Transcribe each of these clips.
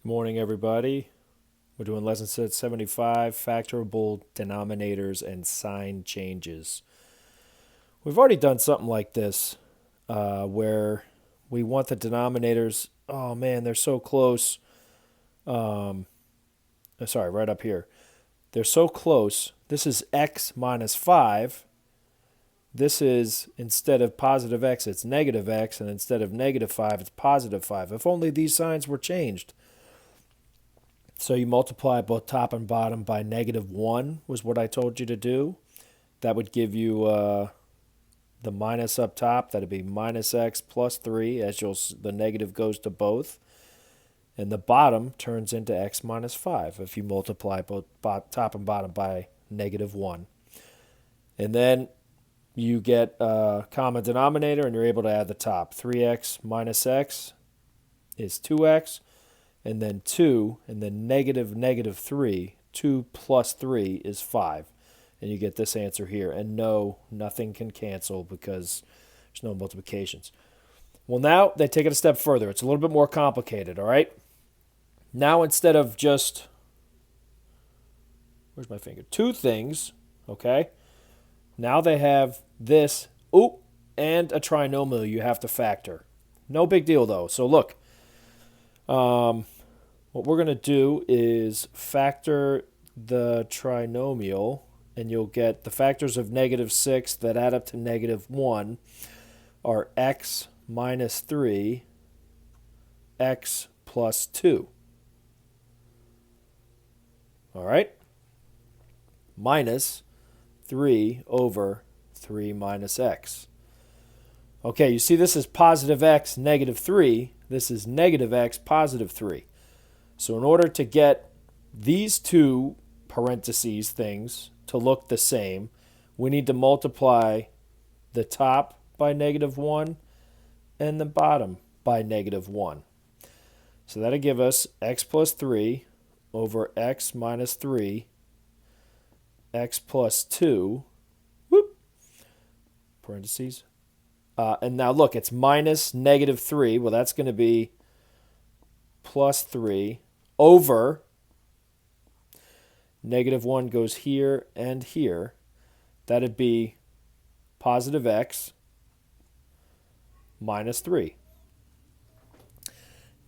Good morning, everybody. We're doing lesson set 75, factorable denominators and sign changes. We've already done something like this where we want the denominators, oh man, they're so close. Sorry, right up here. They're so close. This is x minus 5. This is, instead of positive x, it's negative x, and instead of negative 5, it's positive 5. If only these signs were changed. So you multiply both top and bottom by -1 was what I told you to do. That would give you the minus up top. That would be minus x plus 3 as the negative goes to both. And the bottom turns into x minus 5 if you multiply both top and bottom by -1. And then you get a common denominator and you're able to add the top. 3x minus x is 2x. And then 2, and then negative 3. 2 plus 3 is 5. And you get this answer here. And no, nothing can cancel because there's no multiplications. Well, now they take it a step further. It's a little bit more complicated, all right? Now instead of just, where's my finger? Two things, okay? Now they have this, and a trinomial you have to factor. No big deal, though. So look. What we're going to do is factor the trinomial, and you'll get the factors of -6 that add up to -1 are x minus 3, x plus 2. All right? Minus 3 over 3 minus x. Okay, you see this is positive x, -3. This is negative x, positive 3. So in order to get these two parentheses things to look the same, we need to multiply the top by -1 and the bottom by -1. So that'll give us x plus 3 over x minus 3, x plus 2, parentheses. And now look, it's minus -3. Well, that's going to be plus 3 over -1 goes here and here. That'd be positive x minus 3.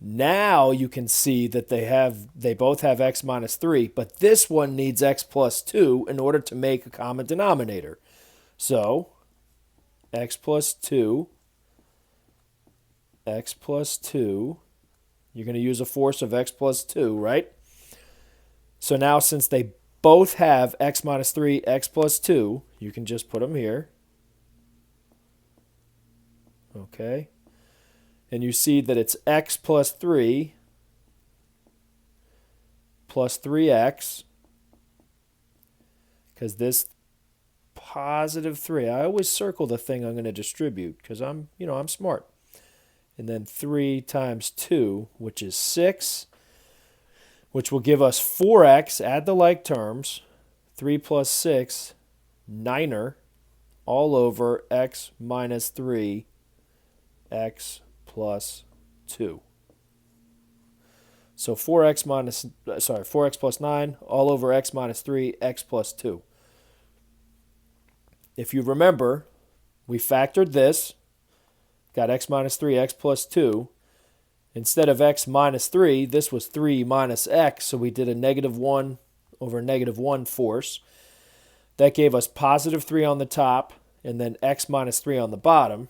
Now you can see that they both have x minus 3, but this one needs x plus 2 in order to make a common denominator. So x plus 2, x plus 2. You're going to use a force of x plus 2, right? So now since they both have x minus 3, x plus 2, you can just put them here. Okay. And you see that it's x plus 3 plus 3x, because this positive 3, I always circle the thing I'm going to distribute because I'm smart. And then 3 times 2, which is 6, which will give us 4x, add the like terms, 3 plus 6, 9er, all over x minus 3, x plus 2. So 4x plus 9, all over x minus 3, x plus 2. If you remember, we factored this. Got x minus 3, x plus 2. Instead of x minus 3, this was 3 minus x, so we did a -1 over -1 force. That gave us positive 3 on the top and then x minus 3 on the bottom.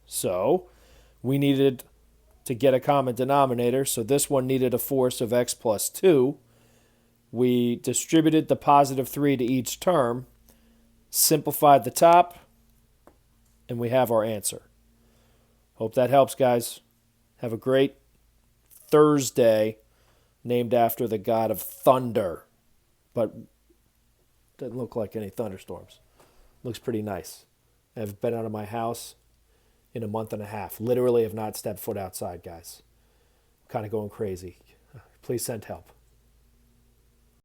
So we needed to get a common denominator, so this one needed a force of x plus 2. We distributed the positive 3 to each term, simplified the top, and we have our answer. Hope that helps, guys. Have a great Thursday, named after the god of thunder. But doesn't look like any thunderstorms. Looks pretty nice. I've been out of my house in a month and a half. Literally have not stepped foot outside, guys. I'm kind of going crazy. Please send help.